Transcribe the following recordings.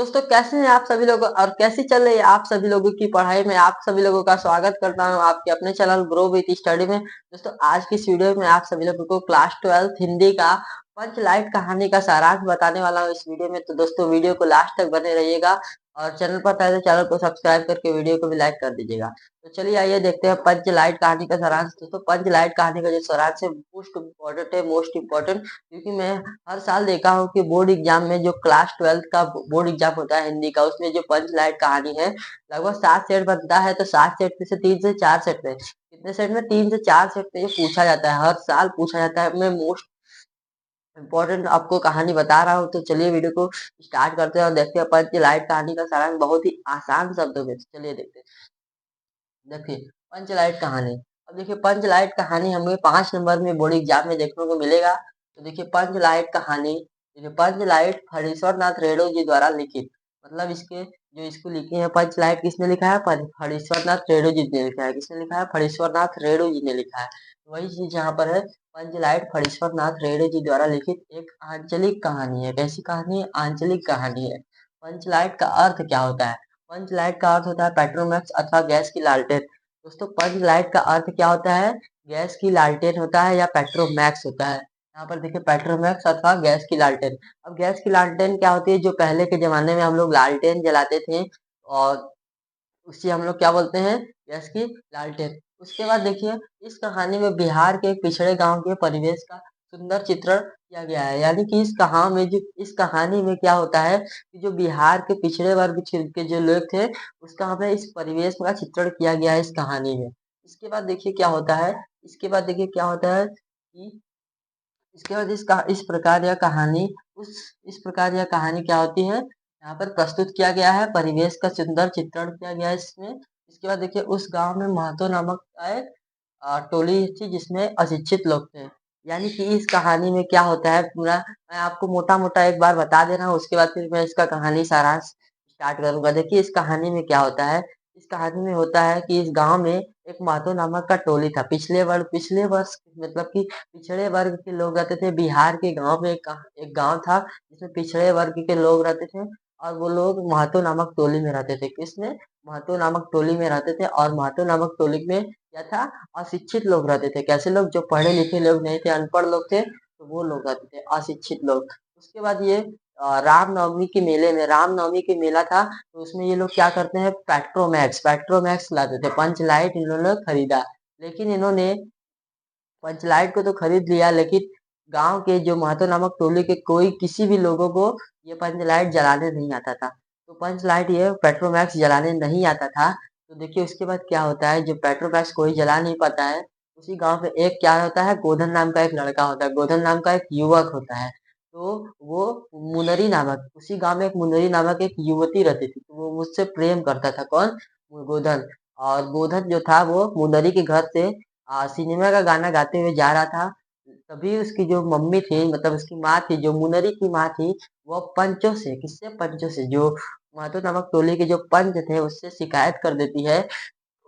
दोस्तों कैसे हैं आप सभी लोग और कैसी चल रही है आप सभी लोगों की पढ़ाई में। आप सभी लोगों का स्वागत करता हूं आपके अपने चैनल ग्रो विथ स्टडी में। दोस्तों आज की इस वीडियो में आप सभी लोगों को क्लास 12 हिंदी का पंचलाइट कहानी का सारांश बताने वाला हूं इस वीडियो में। तो दोस्तों वीडियो को लास्ट तक बने रहिएगा और चैनल पर पहले चैनल को सब्सक्राइब करके वीडियो को भी लाइक कर दीजिएगा। तो चलिए आइए देखते हैं पंचलाइट कहानी का सारांश। दोस्तों पंचलाइट कहानी का जो सारांश है मोस्ट इम्पोर्टेंट, क्योंकि मैं हर साल देखा हूँ कि बोर्ड एग्जाम में जो क्लास 12 का बोर्ड एग्जाम होता है हिंदी का, उसमें जो पंच लाइट कहानी है लगभग 7 सेट बनता है। तो 7 सेट में से 3 से 4 सेट में कितने सेट में 3 से 4 सेट में ये पूछा जाता है, हर साल पूछा जाता है। मैं मोस्ट इम्पोर्टेंट आपको कहानी बता रहा हूँ। तो चलिए वीडियो को स्टार्ट करते हैं और देखते हैं पंच लाइट कहानी का सारांश बहुत ही आसान शब्दों में। चलिए देखते हैं। देखिए पंचलाइट कहानी। अब देखिए पंचलाइट कहानी हमें 5 नंबर में बोर्ड एग्जाम में देखने को मिलेगा। तो देखिए पंचलाइट कहानी, देखिए पंचलाइट हरीश्वर नाथ रेणु जी द्वारा लिखित, मतलब इसके जो इसको लिखे हैं पंचलाइट किसने लिखा है? हरीश्वर नाथ रेणु जी ने लिखा है। किसने लिखा है? हरीश्वर नाथ रेणु जी ने लिखा है। वही चीज यहाँ पर है, पंचलाइट हरीश्वर नाथ रेणु जी द्वारा लिखित एक आंचलिक कहानी है। कैसी कहानी है? आंचलिक कहानी है। पंचलाइट का अर्थ क्या होता है? पंच लाइट का अर्थ होता है पेट्रोमैक्स अथवा गैस की लालटेन। दोस्तों पंच लाइट का अर्थ क्या होता है? गैस की लालटेन होता है या पेट्रोमैक्स होता है। यहाँ पर देखिए पेट्रोमैक्स अथवा गैस की लालटेन। अब गैस की लालटेन क्या होती है? जो पहले के जमाने में हम लोग लालटेन जलाते थे और उसे हम लोग क्या बोलते हैं? गैस की लालटेन। उसके बाद देखिए इस कहानी में बिहार के एक पिछड़े गांव के परिवेश का सुंदर चित्रण किया गया है। यानी कि इस कहानी में क्या होता है कि जो बिहार के पिछड़े वर्ग के जो लोग थे, उसका हमें इस परिवेश का चित्रण किया गया है इस कहानी में। इसके बाद देखिए क्या होता है, इसके बाद देखिए क्या होता है कि इसके बाद इस प्रकार यह कहानी उस इस प्रकार यह कहानी क्या होती है, यहाँ पर प्रस्तुत किया गया है, परिवेश का सुंदर चित्रण किया गया है इसमें। इसके बाद देखिए उस गांव में महतो नामक का एक टोली थी जिसमें अशिक्षित लोग थे। यानी कि इस कहानी में क्या होता है पूरा मैं आपको मोटा मोटा एक बार बता दे रहा हूँ, उसके बाद फिर मैं इसका कहानी सारांश स्टार्ट करूंगा। देखिए इस कहानी में क्या होता है, इस कहानी में होता है कि इस गांव में एक महतो नामक का टोली था। पिछले वर्ष मतलब कि पिछड़े वर्ग के लोग रहते थे। बिहार के गांव में एक गांव था जिसमें पिछड़े वर्ग के लोग रहते थे और वो लोग महतो नामक टोली में रहते थे। किसमें? महतो नामक टोली में रहते थे। और महतो नामक टोली में क्या था? अशिक्षित लोग रहते थे। कैसे लोग? जो पढ़े लिखे लोग नहीं थे, अनपढ़ लोग थे, तो वो लोग रहते थे अशिक्षित लोग। उसके बाद ये रामनवमी के मेला था, तो उसमें ये लोग क्या करते हैं? पेट्रोमैक्स लाते थे। पंच लाइट इन्होंने खरीदा, लेकिन इन्होंने पंचलाइट को तो खरीद लिया, लेकिन गांव के जो महतो नामक टोले के कोई किसी भी लोगों को ये पंचलाइट जलाने नहीं आता था। तो पंचलाइट ये पेट्रोमैक्स जलाने नहीं आता था। तो देखिए उसके बाद क्या होता है, जो पेट्रोमैक्स कोई जला नहीं पाता है, उसी गांव में एक क्या होता है, गोधन नाम का एक लड़का होता है, गोधन नाम का एक युवक होता है। तो वो मुनरी नामक, उसी गांव में एक मुनरी नामक एक युवती रहती थी, तो वो मुझसे प्रेम करता था। कौन? गोधन। और गोधन जो था वो मुनरी के घर से सिनेमा का गाना गाते हुए जा रहा था। तभी उसकी जो मम्मी थी, मतलब उसकी माँ थी, जो मुनरी की माँ थी, वो पंचों से, किससे? पंचों से, जो महतो नामक टोली के जो पंच थे उससे शिकायत कर देती है।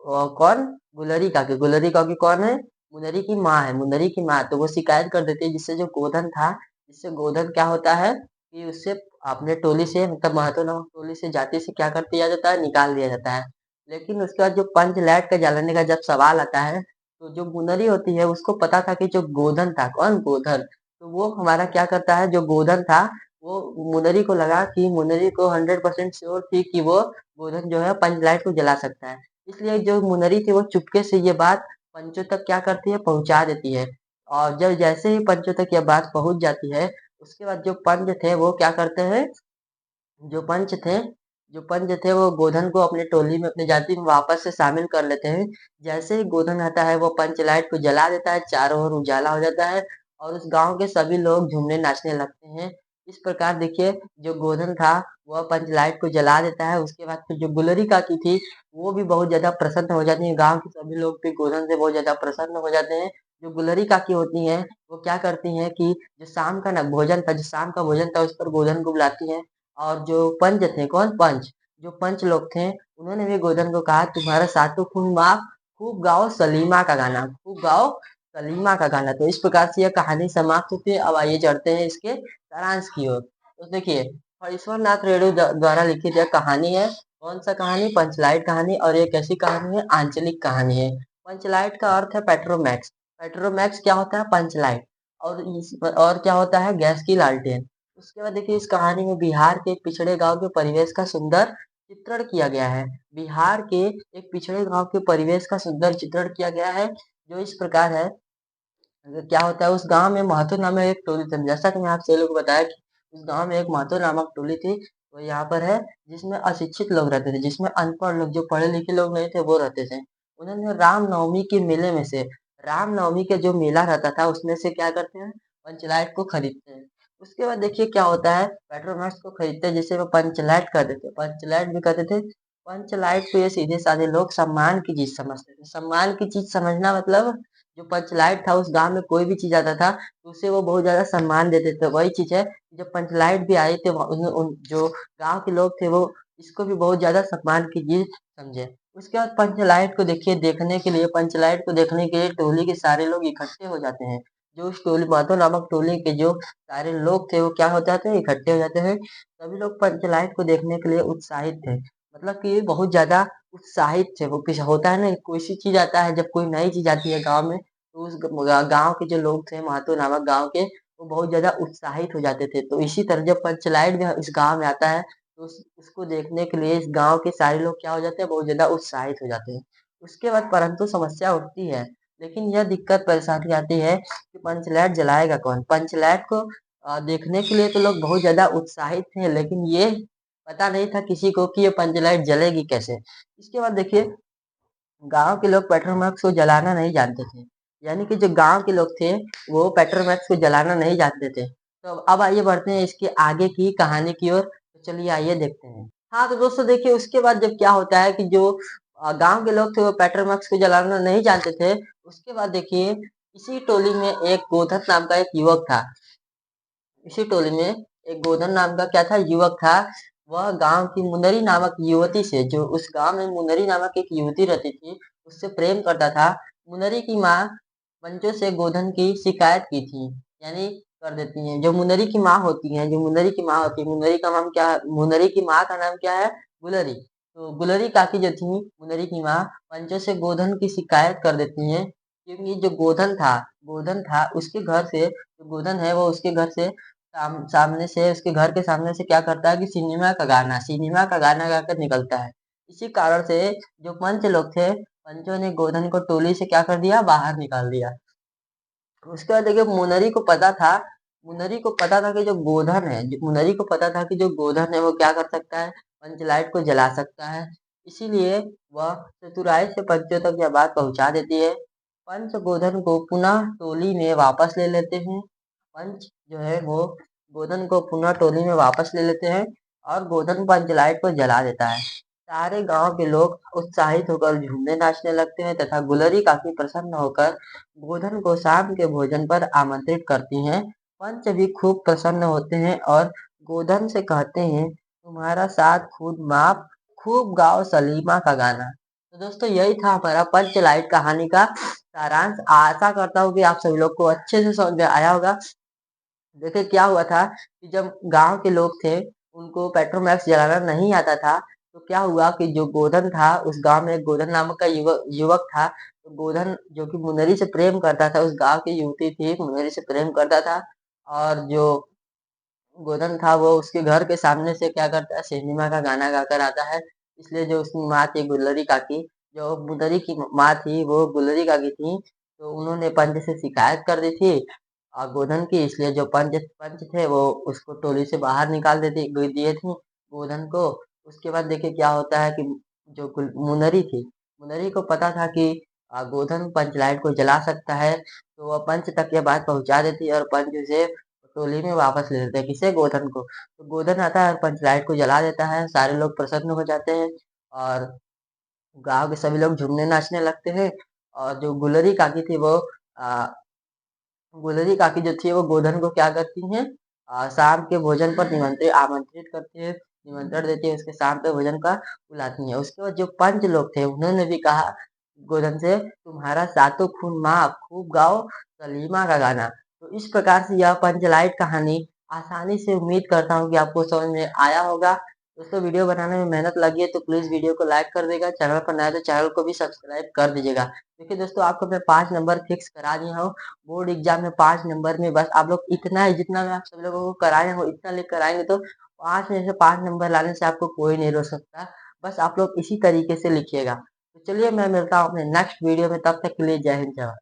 और कौन? गुलरी काकी कौन है? मुनरी की माँ है, मुनरी की माँ। तो वो शिकायत कर देती है, जिससे जो गोधन था, जिससे गोधन क्या होता है कि उससे अपने टोली से, मतलब महतो नामक टोली से, जाति से क्या कर दिया जाता है? निकाल दिया जाता है। लेकिन उसके बाद जो पंच लैट का जलाने का जब सवाल आता है, तो जो मुनरी होती है उसको पता था कि जो गोधन था, कौन? गोधन। तो वो हमारा क्या करता है, जो गोधन था, वो मुनरी को लगा कि मुनरी को 100% श्योर थी कि वो गोधन जो है पंच लाइट को जला सकता है। इसलिए जो मुनरी थी वो चुपके से ये बात पंचों तक क्या करती है? पहुंचा देती है। और जब जैसे ही पंचों तक यह बात पहुंच जाती है, उसके बाद जो पंच थे वो क्या करते हैं, जो पंच थे जो पंच थे वो गोधन को अपने टोली में, अपनी जाति में वापस से शामिल कर लेते हैं। जैसे ही गोधन आता है वो पंच लाइट को जला देता है, चारों ओर उजाला हो जाता है और उस गांव के सभी लोग झूमने नाचने लगते हैं। इस प्रकार देखिए जो गोधन था वह पंच लाइट को जला देता है। उसके बाद फिर जो गुलरी काकी थी वो भी बहुत ज्यादा प्रसन्न हो जाती है। गांव के सभी लोग भी गोधन से बहुत ज्यादा प्रसन्न हो जाते हैं। जो गुलरी काकी होती हैं वो क्या करती हैं कि जो शाम का ना भोजन था, जो शाम का भोजन था उस पर गोधन को बुलाती हैं। और जो पंच थे, कौन? पंच, जो पंच लोग थे, उन्होंने भी गोधन को कहा तुम्हारा सातों खून माफ, खूब गाओ सलीमा का गाना, खूब गाओ सलीमा का गाना। तो इस प्रकार से यह कहानी समाप्त होती है। अब आइए चढ़ते हैं इसके सारांश की ओर। तो देखिए और ईश्वरनाथ रेणु द्वारा लिखित यह कहानी है। कौन सा कहानी? पंचलाइट कहानी। और ये कैसी कहानी है? आंचलिक कहानी है। पंचलाइट का अर्थ है पेट्रोमैक्स। पेट्रोमैक्स क्या होता है? पंचलाइट। और क्या होता है? गैस की लालटेन। उसके बाद देखिए, इस कहानी में बिहार के एक पिछड़े गांव के परिवेश का सुंदर चित्रण किया गया है। बिहार के एक पिछड़े गांव के परिवेश का सुंदर चित्रण किया गया है, जो इस प्रकार है। क्या होता है, उस गांव में महतो नामक एक टोली थी। जैसा कि मैं आपसे लोग बताया कि उस गांव में एक महतो नामक टोली थी। तो यहाँ पर है, जिसमें अशिक्षित लोग रहते थे, जिसमें अनपढ़ लोग, जो पढ़े लिखे लोग नहीं थे, वो रहते थे। उन्होंने रामनवमी के मेले में से, रामनवमी के जो मेला रहता था उसमें से क्या करते हैं? पंचलाइट को खरीदते हैं। उसके बाद देखिए क्या होता है, पेट्रोमैक्स को खरीदते हैं, जिसे वो पंचलाइट कहते थे, पंचलाइट भी कहते थे। पंचलाइट को ये सीधे साधे लोग सम्मान की चीज समझते थे। सम्मान की चीज समझना मतलब, जो पंचलाइट था, उस गांव में कोई भी चीज आता था तो उसे वो बहुत ज्यादा सम्मान देते थे। वही चीज है, जब पंचलाइट भी आई थे, जो गांव के लोग थे, वो इसको भी बहुत ज्यादा सम्मान की चीज समझे। उसके बाद पंचलाइट को देखिए, देखने के लिए, पंचलाइट को देखने के लिए टोली के सारे लोग इकट्ठे हो जाते हैं। जो उस टोली, महतो नामक टोली के जो सारे लोग थे, वो क्या हो जाते हैं? इकट्ठे हो जाते हैं। सभी लोग पंचलाइट को देखने के लिए उत्साहित थे। मतलब कि बहुत ज्यादा उत्साहित थे। वो कुछ होता है ना, कोई सी चीज आता है, जब कोई नई चीज आती है गांव में, तो उस गांव के जो लोग थे, महतो नामक गांव के, वो बहुत ज्यादा उत्साहित हो जाते थे। तो इसी तरह जब पंचलाइट भी इस गांव में आता है, तो उसको देखने के लिए इस गांव के सारे लोग क्या हो जाते हैं? बहुत ज्यादा उत्साहित हो जाते हैं। उसके बाद परंतु समस्या उठती है। लेकिन यह दिक्कत परेशानी आती है कि पंचलाइट जलाएगा कौन? पंचलाइट को देखने के लिए तो लोग बहुत ज्यादा उत्साहित थे, लेकिन ये पता नहीं था किसी को कि ये पंचलाइट जलेगी कैसे। इसके बाद देखिए, गांव के लोग पेट्रोमैक्स को जलाना नहीं जानते थे। यानी कि जो गांव के लोग थे, वो पेट्रोमैक्स को जलाना नहीं जानते थे। तो अब आइए बढ़ते हैं इसके आगे की कहानी की ओर। तो चलिए आइए देखते हैं। हाँ तो दोस्तों देखिए, उसके बाद जब क्या होता है कि जो गांव के लोग थे, वो पेट्रोमैक्स को जलाना नहीं जानते थे। उसके बाद देखिए, इसी टोली में एक गोधन नाम का एक युवक था। इसी टोली में एक गोधन नाम का क्या था? युवक था। वह गांव की मुनरी नामक युवती से, जो उस गांव में मुनरी नामक एक युवती रहती थी, उससे प्रेम करता था। मुनरी की माँ पंचों से गोधन की शिकायत की थी। यानी कर देती हैं, जो मुनरी की माँ होती है, जो मुनरी की माँ होती है, मुनरी का नाम क्या है? मुनरी की माँ का नाम क्या है? गुलरी। तो गुलरी काकी जो थी, मुनरी की माँ, पंचों से गोधन की शिकायत कर देती हैं। क्योंकि जो गोधन था उसके घर से, जो गोधन है वो उसके घर से सामने से, उसके घर के सामने से क्या करता है कि सिनेमा का गाना गाकर निकलता है। इसी कारण से जो पंच लोग थे, पंचों ने गोधन को टोली से क्या कर दिया? बाहर निकाल दिया। उसके बाद देखिए, मुनरी को पता था कि जो गोधन है, मुनरी को पता था कि जो गोधन है वो क्या कर सकता है? पंचलाइट को जला सकता है। इसीलिए वह चतुराई से पंचों तक यह बात पहुंचा देती है। पंच गोधन को पुनः टोली में वापस ले लेते हैं। पंच जो है वो गोधन को पुनः टोली में वापस ले लेते हैं, और गोधन पंचलाइट को जला देता है। सारे गांव के लोग उत्साहित होकर झूमने नाचने लगते हैं, तथा गुलरी काफी प्रसन्न होकर गोधन को शाम के भोजन पर आमंत्रित करती हैं। पंच भी खूब प्रसन्न होते हैं और गोधन से कहते हैं, तुम्हारा साथ खुद माप, खूब गाओ सलीमा का गाना। तो दोस्तों यही था हमारा पंचलाइट कहानी का सारांश। आशा करता हूँ कि आप सभी लोग को अच्छे से समझ में आया होगा। देखिए क्या हुआ था कि जब गांव के लोग थे, उनको पेट्रोमैक्स जलाना नहीं आता था। तो क्या हुआ कि जो गोधन था, उस गांव में एक गोधन नामक का युवक था। तो गोधन जो कि मुनरी से प्रेम करता था, उस गांव की युवती थी, मुनरी से प्रेम करता था। और जो गोधन था, वो उसके घर के सामने से क्या करता है? सिनेमा का गाना गाकर आता है। इसलिए जो उसकी माँ थी, गुल्लरी काकी, जो मुनरी की माँ थी, वो गुल्लरी काकी थी। तो उन्होंने पंच से शिकायत कर दी थी गोधन की। इसलिए जो पंच पंच थे, वो उसको टोली से बाहर निकाल देते दिए थे, गोधन को। उसके बाद देखिए क्या होता है कि जो मुनरी थी, मुनरी को पता था कि गोधन पंचलाइट को जला सकता है। तो वह पंच तक ये बात पहुंचा देती है, और पंच उसे टोली में वापस ले लेते हैं। किसे? गोधन को। तो गोधन आता है और पंचलाइट को जला देता है। सारे लोग प्रसन्न हो जाते हैं, और गांव के सभी लोग झूमने नाचने लगते हैं। और जो गुलरी काकी थी, वो आ, गुलरी काकी जो थी, वो गोधन को क्या करती हैं? शाम के भोजन पर आमंत्रित करती है, निमंत्रण देती है, उसके शाम के भोजन का बुलाती है। उसके बाद जो पंच लोग थे, उन्होंने भी कहा गोधन से, तुम्हारा सातों खून माफ, खूब गाओ सलीमा का गाना। तो इस प्रकार से यह पंचलाइट कहानी आसानी से। उम्मीद करता हूँ कि आपको समझ में आया होगा। दोस्तों वीडियो बनाने में मेहनत लगी है तो प्लीज़ वीडियो को लाइक कर देगा, चैनल पर नया है तो चैनल को भी सब्सक्राइब कर दीजिएगा। देखिए दोस्तों आपको मैं 5 नंबर फिक्स करा दिया हूँ, बोर्ड एग्ज़ाम में 5 नंबर में बस आप लोग इतना ही, जितना मैं आप सभी लोगों को कराया हूँ इतना लेकर आएँगे तो 5 में से 5 नंबर लाने से आपको कोई नहीं रोक सकता। बस आप लोग इसी तरीके से लिखिएगा। तो चलिए मैं मिलता हूँ अपने नेक्स्ट वीडियो में, तब तक के लिए जय हिंद जय भारत।